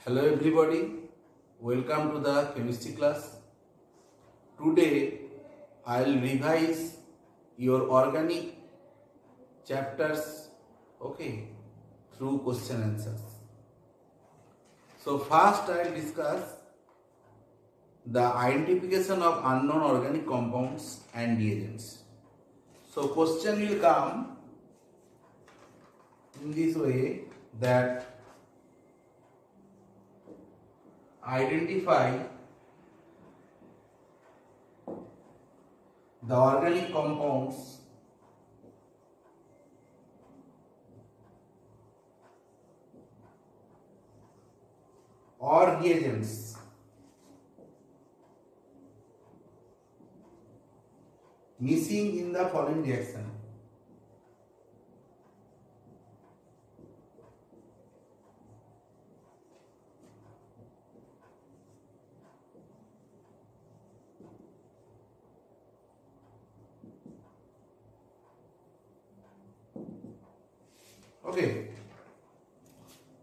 Hello everybody, welcome to the chemistry class. Today I will revise your organic chapters through question answers. So first I will discuss the identification of unknown organic compounds and reagents. So question will come in this way that identify the organic compounds or reagents missing in the following reaction. Okay.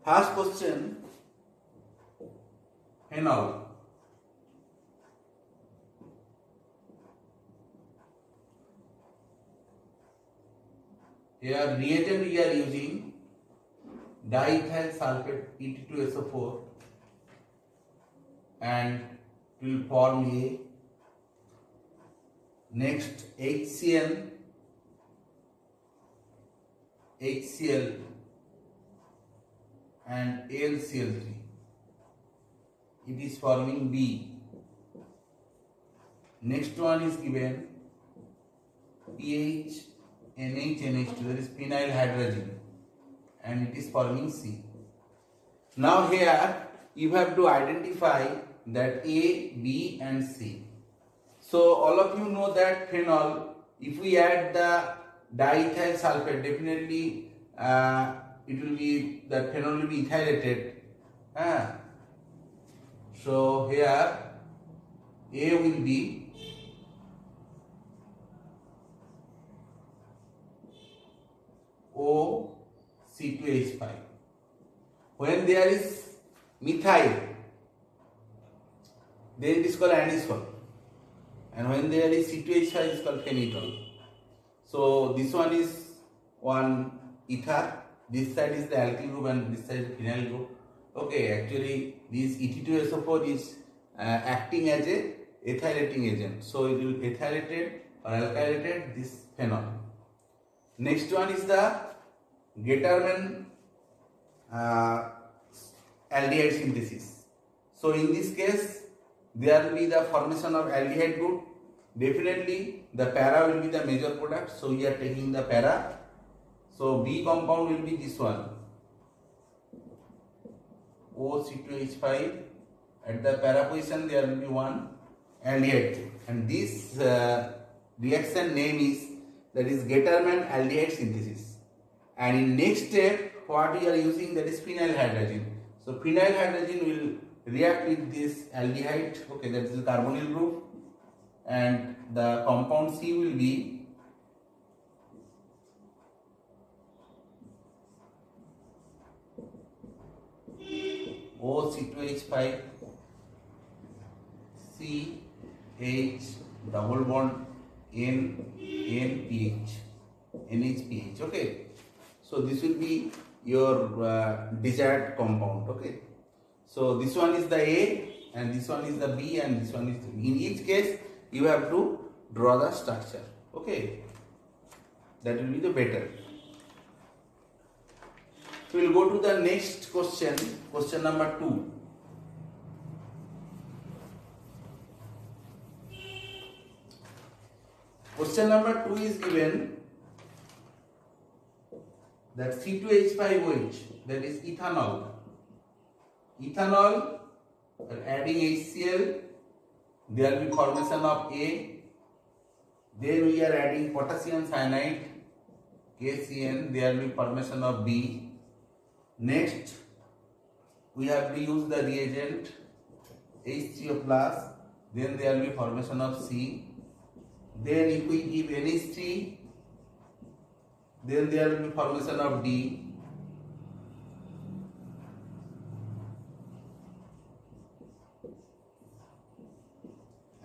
First question, phenol. Here reagent we are using diethyl sulfate Et2SO4 and it will form A. Next HCl and AlCl3. It is forming B. Next one is given PH NH2, that is phenyl hydrogen, and it is forming C. Now here you have to identify that A, B and C. So all of you know that phenol, if we add the diethyl sulfate, definitely it will be, the phenol will be ethylated. So here A will be OC2H5. When there is methyl, then it is called anisole, and when there is C2H5 it is called phenetol. So this one is one ether, this side is the alkyl group and this side is the phenyl group. Okay, actually this Et2SO4 is acting as a ethylating agent, so it will ethylated or alkylated this phenol. Next one is the Getterman aldehyde synthesis. So in this case there will be the formation of aldehyde group. Definitely the para will be the major product, so we are taking the para. So B compound will be this one, OC2H5. At the para position there will be one aldehyde, and this reaction name is, that is Getterman aldehyde synthesis. And in next step what we are using, that is phenyl hydrogen. So phenyl hydrogen will react with this aldehyde, okay, that is the carbonyl group, and the compound C will be OC2H5 CH double bond NPH NHPH. Okay, so this will be your desired compound. Okay, so this one is the A and this one is the B and this one is the B. In each case you have to draw the structure. Okay, that will be the better. So we will go to the next question, question number 2. Question number 2 is given that C2H5OH, that is ethanol. Ethanol, adding HCl, there will be formation of A. Then we are adding potassium cyanide, KCN, there will be formation of B. Next, we have to use the reagent H3O plus, then there will be formation of C. Then if we give NH3, then there will be formation of D.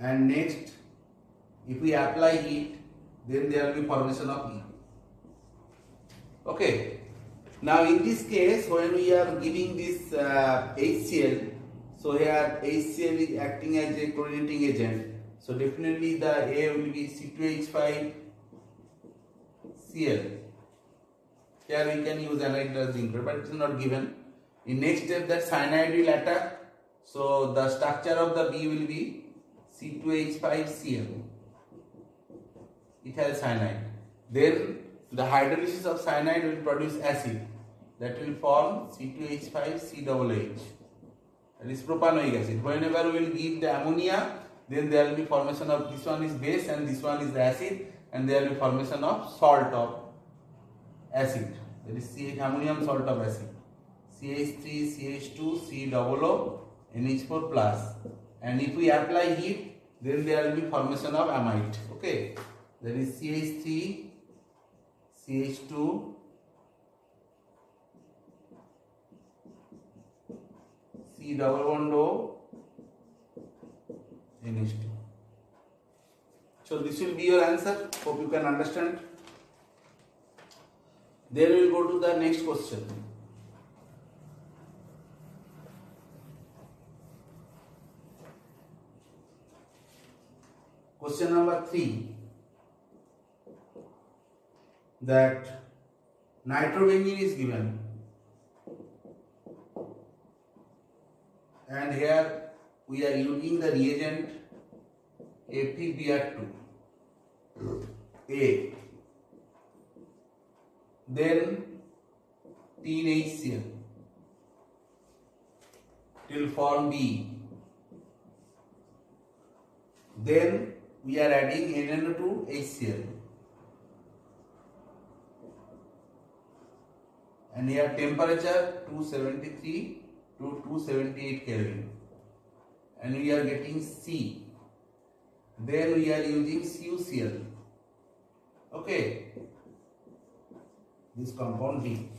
and next if we apply heat, then there will be formation of E. Okay. Now in this case, when we are giving this HCl, so here HCl is acting as a chlorinating agent. So definitely the A will be C2H5Cl. Here we can use anhydrous zinc, but it is not given. In next step, that cyanide will attack. So the structure of the B will be C2H5Cl. Ethyl cyanide. Then the hydrolysis of cyanide will produce acid. That will form C2H5COOH. That is propanoic acid. Whenever we will give the ammonia, then there will be formation of this one is base and this one is the acid, and there will be formation of salt of acid. That is ammonium salt of acid. CH3, CH2, COO, NH4 plus. And if we apply heat, then there will be formation of amide. Okay. That is CH3, CH2, C-double-bond-O, NH2. So this will be your answer. Hope you can understand. Then we will go to the next question. Question number 3. That nitrobenzene is given, and here we are using the reagent FeBr2 A, then 10HCl till form B, then we are adding NNO2HCl, and here temperature 273 to 278 Kelvin, and we are getting C. Then we are using CuCl. Okay, this compound B.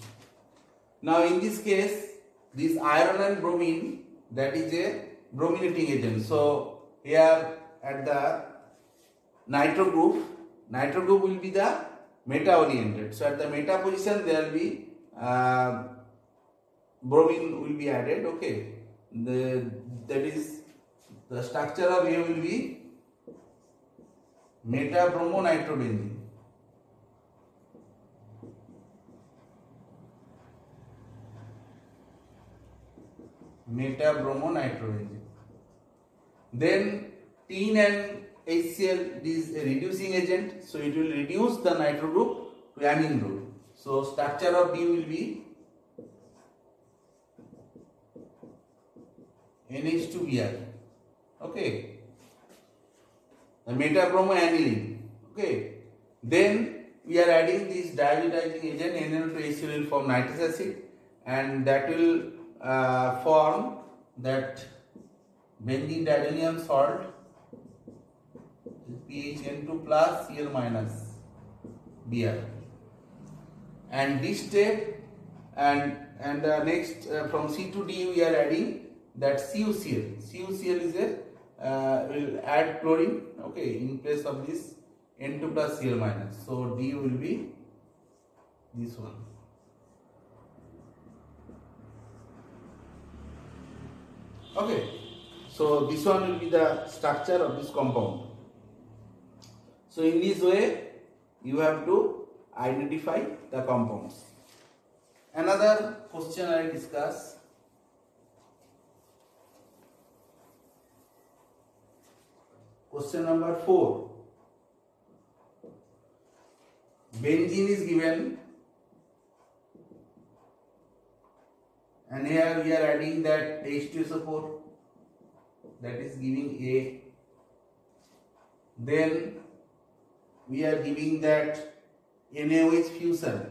Now in this case, this iron and bromine, that is a brominating agent. So here at the nitro group will be the meta oriented. So at the meta position there will be bromine will be added. Okay, that is the structure of A will be meta bromo nitrobenzene. Meta bromo nitrobenzene. Then tin and HCl is a reducing agent, so it will reduce the nitro group to amine group. So structure of B will be NH2Br. Okay, the meta bromo aniline. Okay, then we are adding this diazotizing agent NN2HCl will form nitrous acid, and that will form that benzene diadenyl salt PHN2 plus Cl minus Br. And this step and next from C to D we are adding that CuCl. CuCl is a will add chlorine, okay, in place of this N2 plus Cl minus. So D will be this one. Okay, so this one will be the structure of this compound. So in this way you have to identify the compounds. Another question I will discuss. Question number 4. Benzene is given, and here we are adding that H2SO4, that is giving A. Then we are giving that NaOH fusion,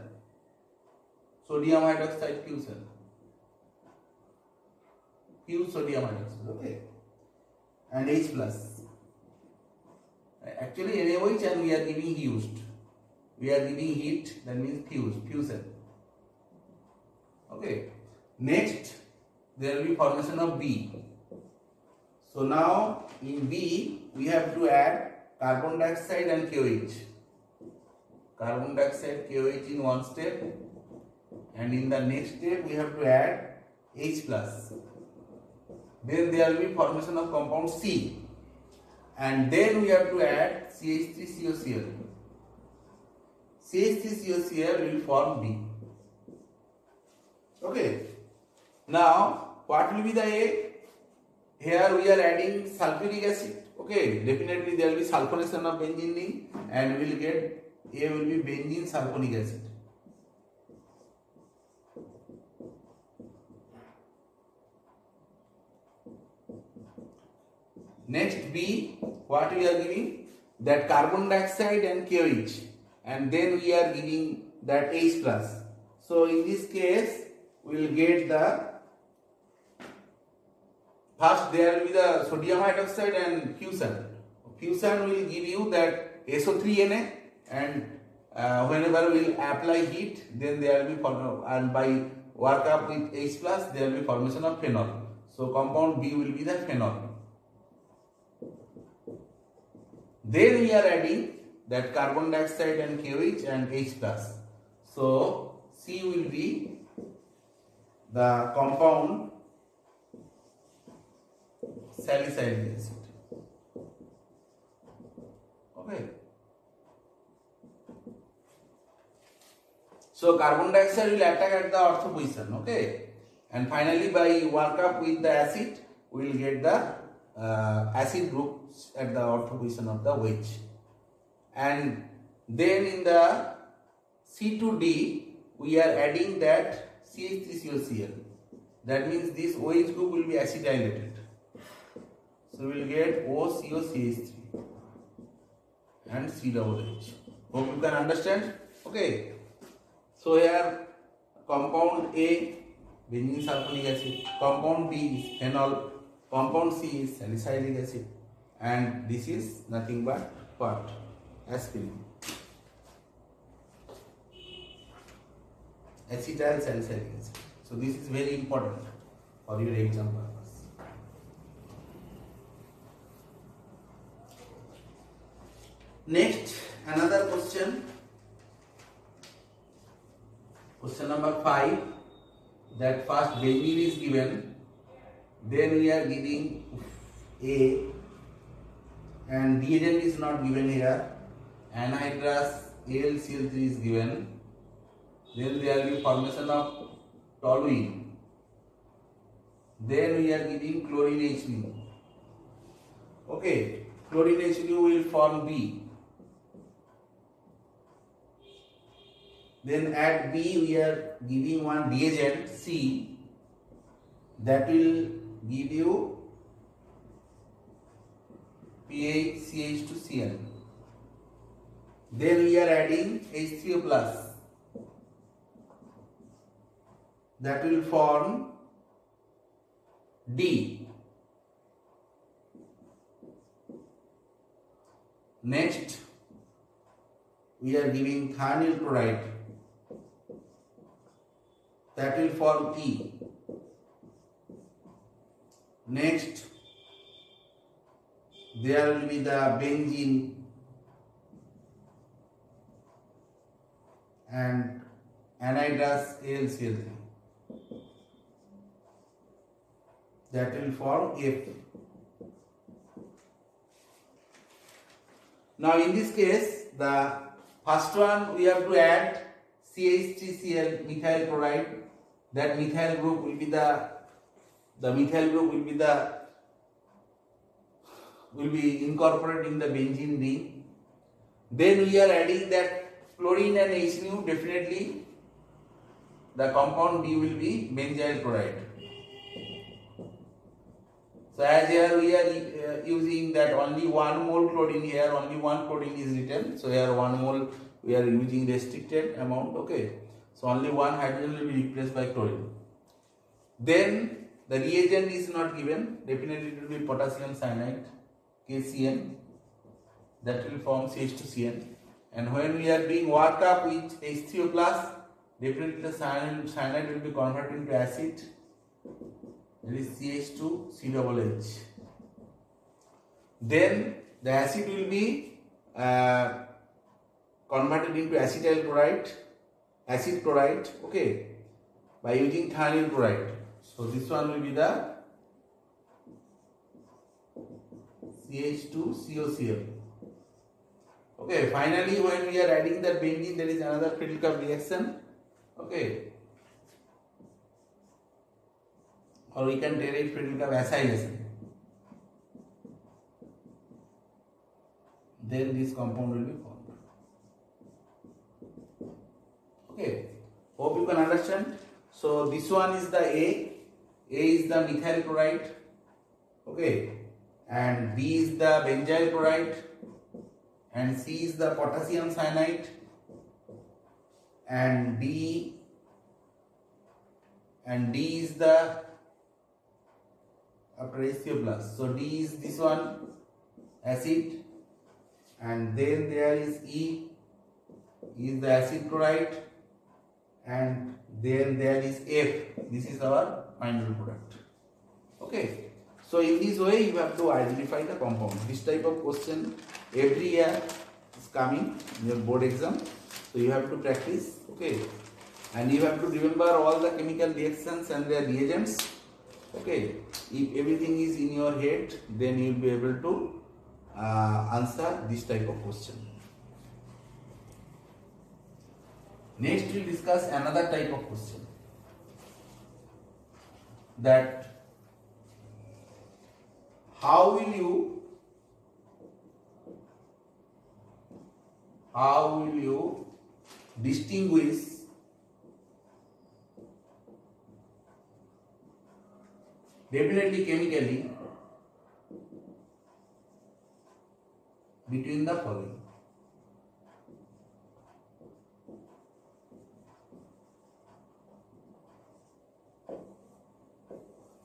sodium hydroxide fusion, fused sodium hydroxide, okay, and H plus. Actually NaOH, and we are giving fused. We are giving heat, that means fusion. Okay. Next, there will be formation of B. So now in B we have to add carbon dioxide and KOH. Carbon dioxide KOH in one step, and in the next step we have to add H plus. Then there will be formation of compound C, and then we have to add CH3COCl. CH3COCl will form B. Okay. Now what will be the A? Here we are adding sulfuric acid. Okay, definitely there will be sulfonation of benzene ring, and we will get A will be benzene sulfonic acid. Next B, what we are giving? That carbon dioxide and KOH, and then we are giving that H plus. So in this case we will get the first there will be the sodium hydroxide and fusion. Fusion will give you that SO3Na, and whenever we will apply heat, then there will be and by work up with H plus there will be formation of phenol. So compound B will be the phenol. Then we are adding that carbon dioxide and KOH and H plus. So C will be the compound salicylic acid. Okay. So carbon dioxide will attack at the ortho position. Okay. And finally by work up with the acid, we will get the acid groups at the ortho position of the wedge. And then in the C2D, we are adding that CH3COCl. That means this OH group will be acetylated. So we will get OCOCH3 and C double H. Hope you can understand. Okay. So here compound A, benzene sulfonic acid, compound B is phenol, compound C is salicylic acid, and this is nothing but what? Aspirin. Acetyl salicylic acid. So this is very important for your exam purpose. Next, another question. Question number 5. That first benzene is given, then we are giving A, and reagent is not given here. Anhydrous AlCl3 is given. Then there will be formation of toluene. Then we are giving chlorine HBr. Okay, chlorine HBr will form B. Then at B we are giving one reagent C that will give you PaCH2Cl. Then we are adding H3O plus that will form D. Next we are giving thionyl chloride that will form E. Next there will be the benzene and anhydrous AlCl3 that will form F. Now in this case the first one we have to add CH3Cl methyl chloride. That methyl group will be will be incorporated in the benzene ring. Then we are adding that chlorine and HNO. Definitely the compound D will be benzyl chloride. So as here we are using that only 1 mole chlorine, here only 1 chlorine is written. So here 1 mole we are using restricted amount. Okay. So only 1 hydrogen will be replaced by chlorine. Then the reagent is not given. Definitely it will be potassium cyanide, KCN, that will form CH2CN. And when we are doing work up with H3O plus, definitely the cyanide will be converted into acid. That is CH2COOH. Then the acid will be converted into acetyl chloride, acid chloride, okay, by using thionyl chloride. So this one will be the CH2COCl. Okay, finally when we are adding the benzene, there is another Friedel-Crafts reaction, okay, or we can tell it Friedel-Crafts acylation. Then this compound will be formed. Okay, hope you can understand. So this one is the A is the methyl chloride, okay, and B is the benzyl chloride, and C is the potassium cyanide, and D is the plus. So D is this one, acid, and then there is E is the acid chloride, and then there is F. This is our final product. Okay. So in this way you have to identify the compound. This type of question every year is coming in your board exam. So you have to practice. Okay. And you have to remember all the chemical reactions and their reagents. Okay. If everything is in your head, then you will be able to answer this type of question. Next we will discuss another type of question, that how will you distinguish definitely chemically between the following?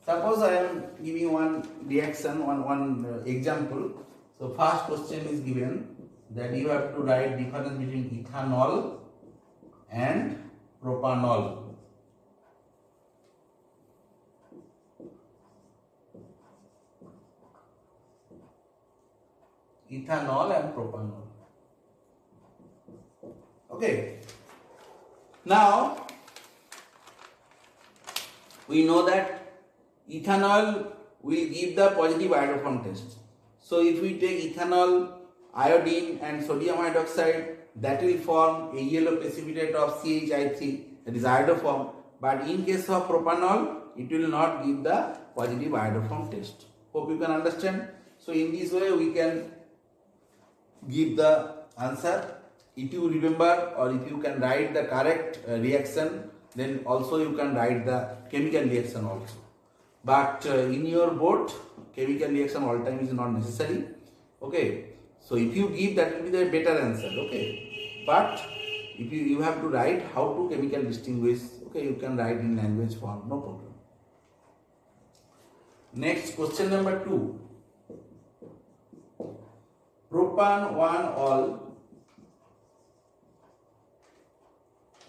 Suppose I am giving one reaction, one example. So first question is given that you have to write difference between ethanol and propanol. Ethanol and propanol. Okay. Now we know that ethanol will give the positive iodoform test. So if we take ethanol, iodine and sodium hydroxide, that will form a yellow precipitate of CHI3, that is iodoform. But in case of propanol, it will not give the positive iodoform test. Hope you can understand. So in this way we can give the answer. If you remember or if you can write the correct reaction, then also you can write the chemical reaction also. But in your board, chemical reaction all time is not necessary. Okay. So if you give, that will be the better answer. Okay. But if you have to write how to chemical distinguish, okay, you can write in language form, no problem. Next, question number 2. Propan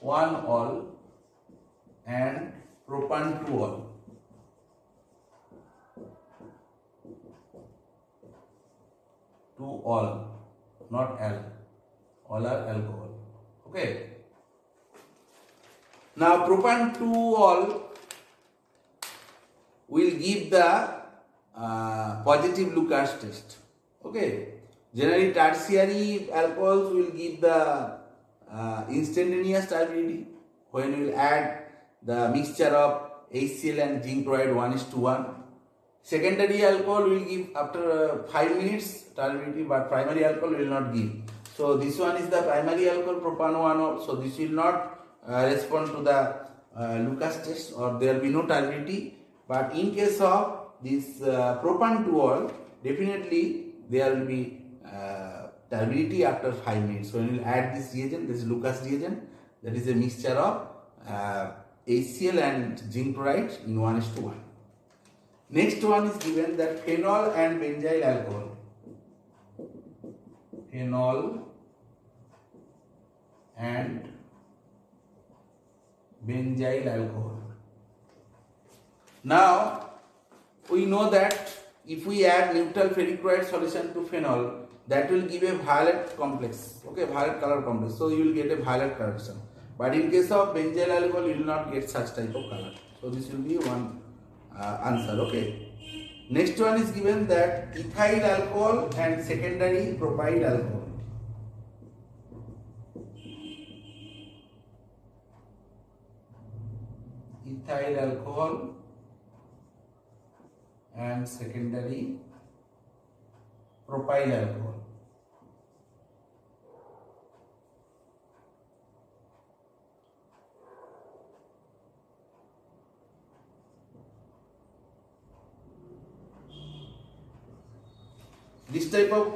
1-ol and propan 2-ol. 2-ol, not al. All are alcohol. Okay. Now propan 2-ol will give the positive Lucas test. Okay. Generally tertiary alcohols will give the instantaneous turbidity when we will add the mixture of HCl and zinc chloride 1:1. Secondary alcohol will give after 5 minutes turbidity, but primary alcohol will not give. So this one is the primary alcohol, propan 1-ol. So this will not respond to the Lucas test, or there will be no turbidity. But in case of this propan 2-ol, definitely there will be turbidity after 5 minutes. So when you add this reagent, this is Lucas reagent, that is a mixture of HCl and zinc chloride in 1:1. Next one is given that phenol and benzyl alcohol. Phenol and benzyl alcohol. Now we know that if we add neutral ferric chloride solution to phenol, that will give a violet complex, okay, violet color complex. So you will get a violet coloration. But in case of benzyl alcohol, you will not get such type of color. So this will be one answer, okay. Next one is given that ethyl alcohol and secondary propyl alcohol. Ethyl alcohol and secondary propyl alcohol. This type of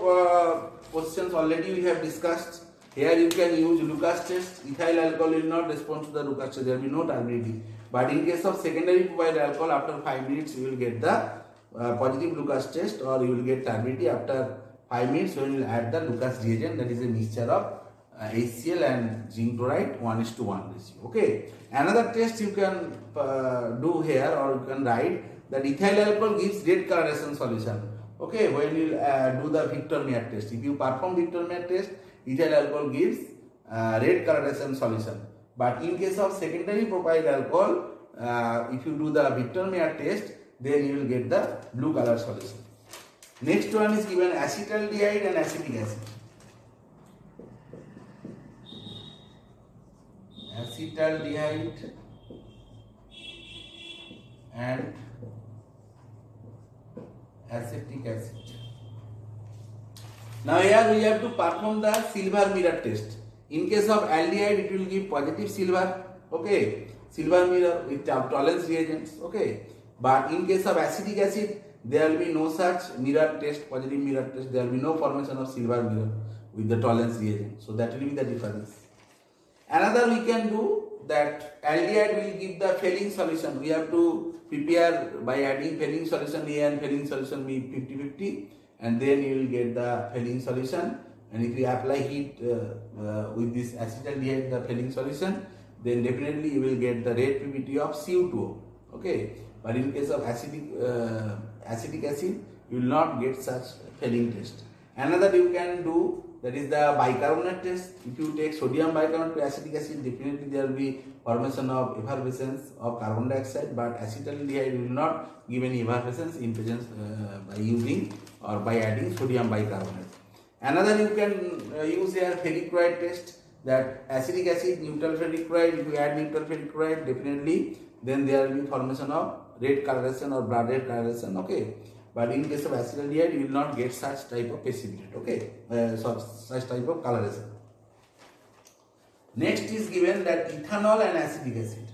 questions already we have discussed. Here you can use Lucas test. Ethyl alcohol will not respond to the Lucas test. There will be no turbidity. But in case of secondary propyl alcohol, after 5 minutes you will get the positive Lucas test, or you will get turbidity after 5 minutes when you will add the Lucas reagent, that is a mixture of HCl and zinc chloride 1:1 ratio. Okay. Another test you can do here, or you can write that ethyl alcohol gives red coloration solution. Okay, when you do the Victor-Meyer test, if you perform Victor-Meyer test, ethyl alcohol gives red coloration solution. But in case of secondary propyl alcohol, if you do the Victor-Meyer test, then you will get the blue color solution. Next one is given acetaldehyde and acetic acid. Acetaldehyde and acetic acid. Now here we have to perform the silver mirror test. In case of aldehyde, it will give positive silver, okay, silver mirror with tolerance reagents, okay. But in case of acetic acid, there will be no such mirror test, positive mirror test. There will be no formation of silver mirror with the tolerance reagent. So that will be the difference. Another we can do that aldehyde will give the Fehling solution. We have to prepare by adding Fehling solution A and Fehling solution B 50-50, and then you will get the Fehling solution. And if you apply heat with this acetaldehyde, the Fehling solution, then definitely you will get the red PBT of Cu2O. Okay, but in case of acetic acid, you will not get such Fehling test. Another you can do, that is the bicarbonate test. If you take sodium bicarbonate to acetic acid, definitely there will be formation of effervescence of carbon dioxide, but acetaldehyde will not give any effervescence in presence by using or by adding sodium bicarbonate. Another you can use here ferric chloride test, that acetic acid, neutral ferric chloride. If you add neutral ferric chloride, definitely then there will be formation of red coloration or blood red coloration, okay. But in case of acetaldehyde, you will not get such type of precipitate, okay, such type of coloration. Next is given that ethanol and acetic acid.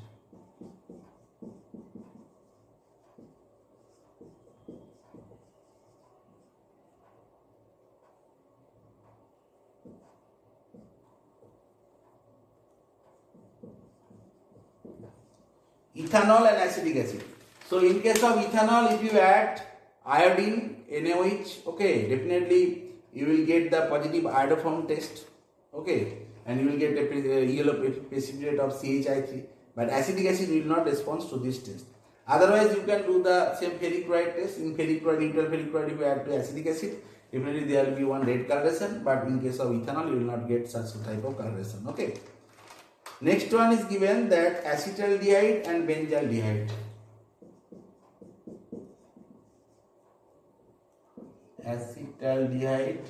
Ethanol and acetic acid. So in case of ethanol, if you add iodine, NaOH, okay, definitely you will get the positive iodoform test, okay, and you will get a yellow precipitate of CHI3. But acetic acid will not respond to this test. Otherwise, you can do the same ferric chloride test. In ferric chloride, neutral ferric chloride, if you add to acetic acid, definitely there will be one red coloration. But in case of ethanol, you will not get such type of coloration, okay. Next one is given that acetaldehyde and benzaldehyde. Acetaldehyde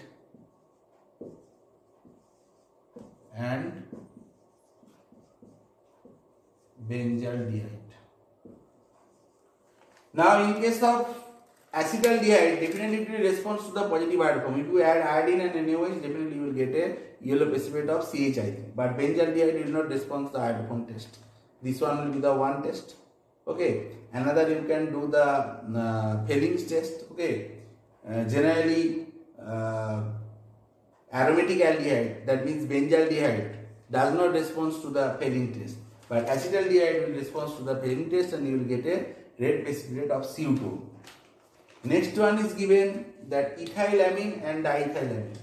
and benzaldehyde. Now in case of acetaldehyde, definitely it will respond to the positive iodoform. If you add iodine and NaOH, definitely you will get a yellow precipitate of CHI3. But benzaldehyde will not respond to the iodoform test. This one will be the one test, okay. Another you can do the Fehling's test, okay. Generally aromatic aldehyde, that means benzaldehyde, does not respond to the Fehling test, but acetaldehyde will respond to the Fehling test, and you will get a red precipitate of Cu2. Next one is given that ethylamine and diethylamine.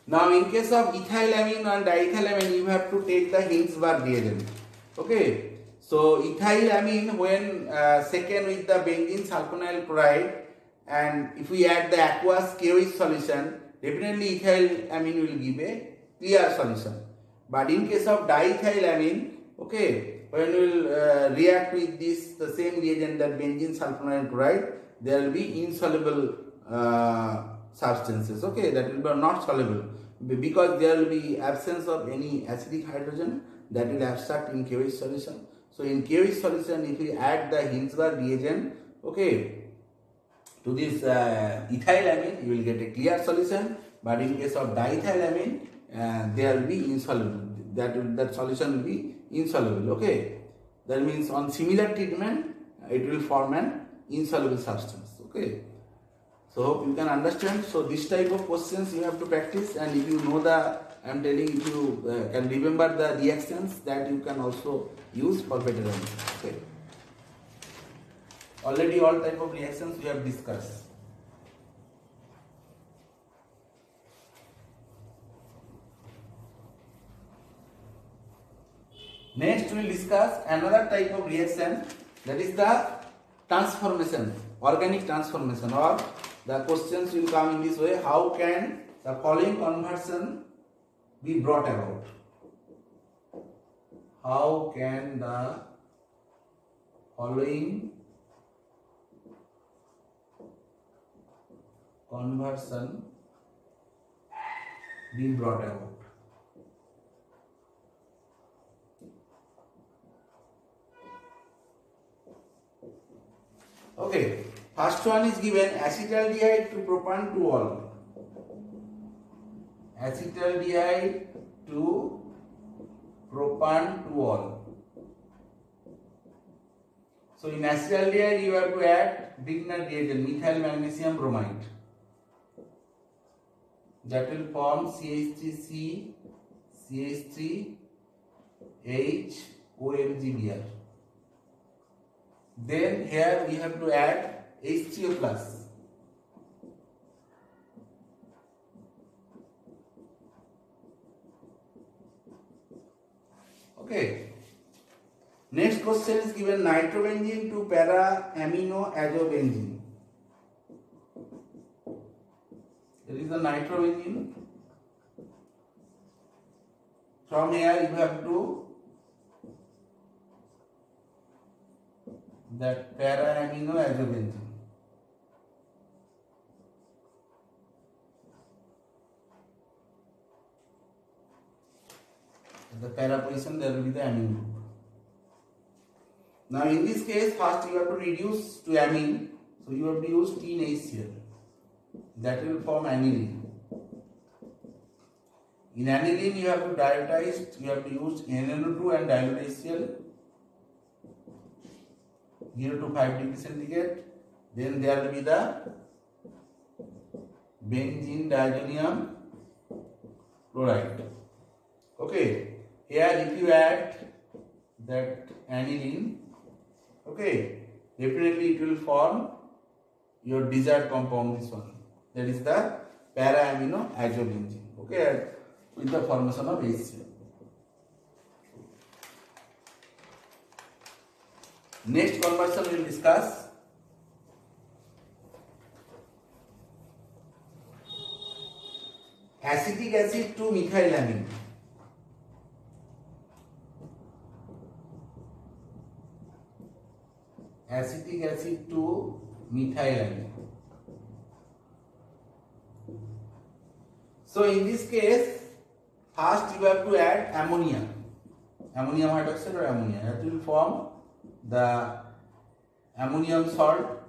Now in case of ethylamine and diethylamine, you have to take the Hinsberg reagent. Okay. So ethylamine when second with the benzene sulfonyl chloride, and if we add the aqueous KOH solution, definitely ethylamine will give a clear solution. But in case of diethylamine, okay, when we will react with this the same reagent, that benzene sulfonyl chloride, there will be insoluble substances, okay, that will be not soluble because there will be absence of any acidic hydrogen that will abstract in KOH solution. So in KOH solution, if we add the Hinsberg reagent, okay, to this ethylamine, you will get a clear solution. But in case of diethylamine, there will be insoluble. That solution will be insoluble. Okay, that means on similar treatment, it will form an insoluble substance. Okay, so hope you can understand. So this type of questions you have to practice, and if you know the, I am telling, if you can remember the reactions, that you can also use for better answer. Okay. Already all type of reactions we have discussed. Next we will discuss another type of reaction, that is the transformation, organic transformation, or the questions will come in this way: how can the following conversion be brought about? How can the following conversion be brought about? Okay, first one is given acetaldehyde to propan-2-ol. Acetaldehyde to propan-2-ol. So in acetaldehyde you have to add Grignard reagent, methyl magnesium bromide. That will form CH3C, CH3H, OMgBr. Then here we have to add H3O plus. Okay. Next question is given nitrobenzene to para-aminoazobenzene. There is a nitrobenzene. From here you have to that para-aminoazobenzene. At the para position there will be the amine group. Now in this case, first you have to reduce to amine, so you have to use TeNaCl. That will form aniline. In aniline you have to dialyze, you have to use NaNO2 and dilute HCl. 0 to 5 degree centigrade. Then there will be the benzene diazonium chloride. Okay, here if you add that aniline, okay, definitely it will form your desired compound, this one, that is the para-aminoazobenzene, okay, with the formation of HCl. Next conversion we will discuss. Acetic acid to methylamine. Acetic acid to methylamine. So in this case, first you have to add ammonia, ammonium hydroxide or ammonia. That will form the ammonium salt.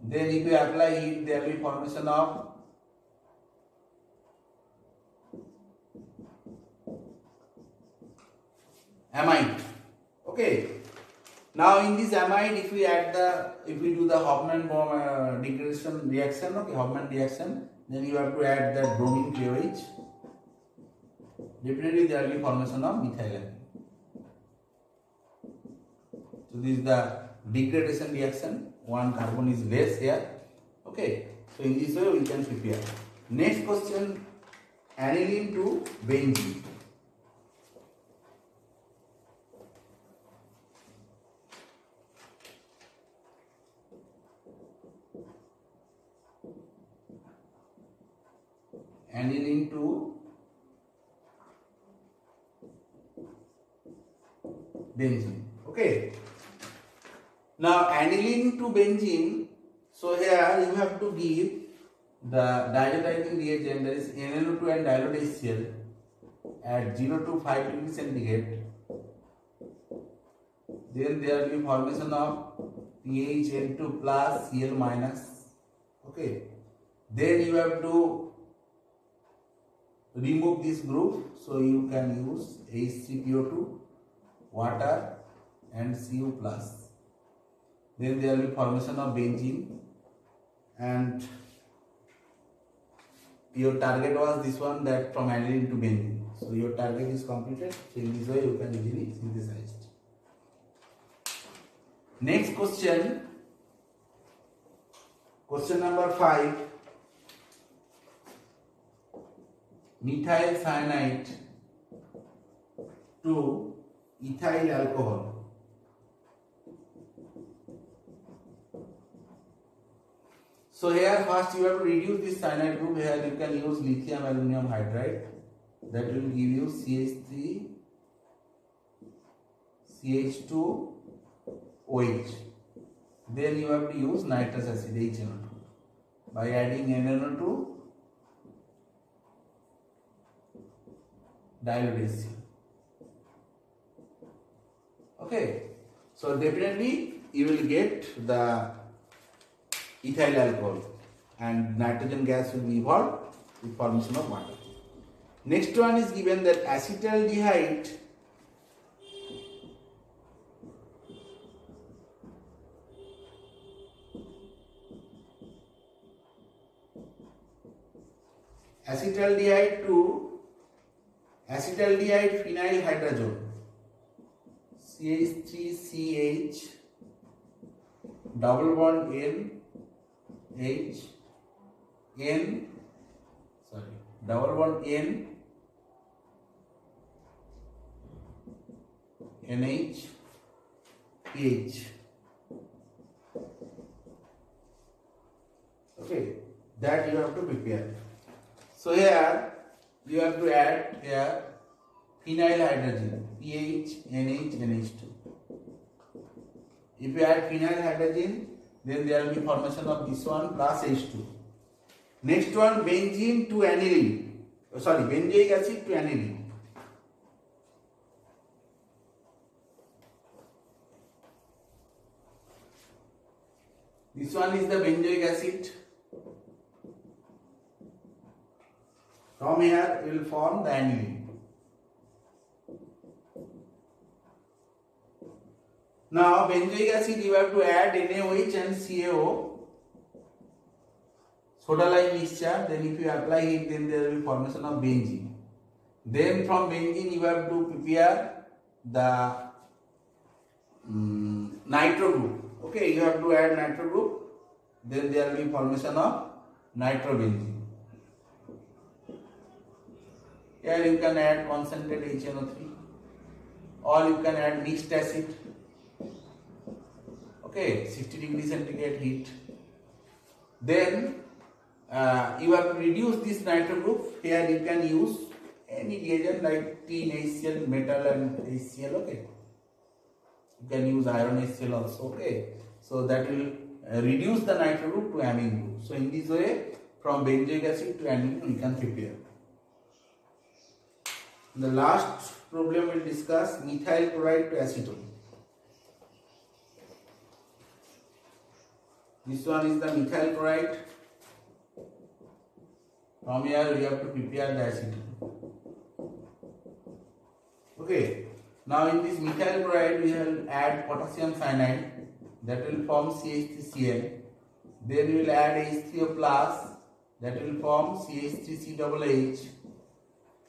Then if you apply heat, there will be formation of amide. Okay. Now in this amide, if we do the Hofmann degradation reaction, okay, Hofmann reaction, then you have to add that bromine KOH. Definitely there will be formation of methylene. So this is the degradation reaction. One carbon is less here. Okay. So in this way we can prepare. Next question, aniline to benzene. Aniline to benzene. Okay. Now aniline to benzene. So here you have to give the diazotizing reagent, that is NaO2 and dilute HCl at 0 to 5 degrees centigrade. Then there will be formation of PHN2 plus Cl minus. Okay. Then you have to remove this group, so you can use H3PO2, water and Cu plus. Then there will be formation of benzene, and your target was this one, that from aniline to benzene. So your target is completed. So in this way you can easily synthesize. Next question, question number 5. Methyl cyanide to ethyl alcohol. So here first you have to reduce this cyanide group. Here you can use lithium aluminum hydride, that will give you CH3 CH2 OH. Then you have to use nitrous acid HNO2 by adding NaO2 dilute HCl. Okay, so definitely you will get the ethyl alcohol and nitrogen gas will be evolved with formation of water. Next one is given that acetaldehyde to acetaldehyde phenyl hydrazone CH3CH double bond double bond NH pH. Okay, that you have to prepare. So here you have to add here phenyl hydrazine PH NH NH2. If you add phenyl hydrazine, then there will be formation of this one plus H2. Next one, benzene to aniline. Benzoic acid to aniline. This one is the benzoic acid. From here it will form the aniline. Now benzoic acid you have to add NaOH and CaO, soda lime mixture. Then if you apply it, then there will be formation of benzene. Then from benzene you have to prepare the nitro group. Okay, you have to add nitro group. Then there will be formation of nitrobenzene. Here you can add concentrated HNO3, or you can add mixed acid. Okay, 60 degrees centigrade heat. Then you have to reduce this nitro group. Here you can use any reagent like tin, HCl, metal and HCl. Okay, you can use iron HCl also. Okay, so that will reduce the nitro group to amine group. So in this way, from benzoic acid to aniline we can prepare. The last problem we will discuss, methyl chloride to acetone. This one is the methyl chloride. From here we have to prepare the acetone. Okay. Now in this methyl chloride we will add potassium cyanide, that will form CH3Cl. Then we will add H3O plus, that will form CH3COOH.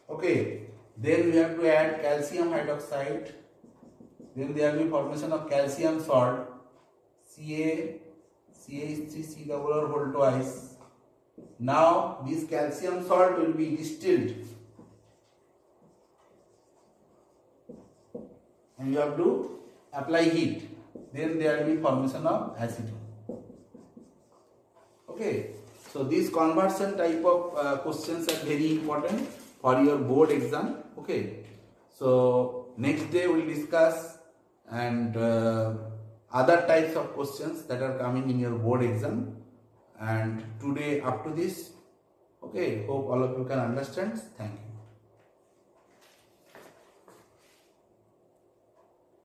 Okay. Then we have to add calcium hydroxide. Then there will be formation of calcium salt, CaCH3C double or whole twice. Now this calcium salt will be distilled and you have to apply heat. Then there will be formation of acetone. Okay, so these conversion type of questions are very important for your board exam. Okay, so next day we will discuss and other types of questions that are coming in your board exam. And today up to this. Okay, hope all of you can understand. Thank you.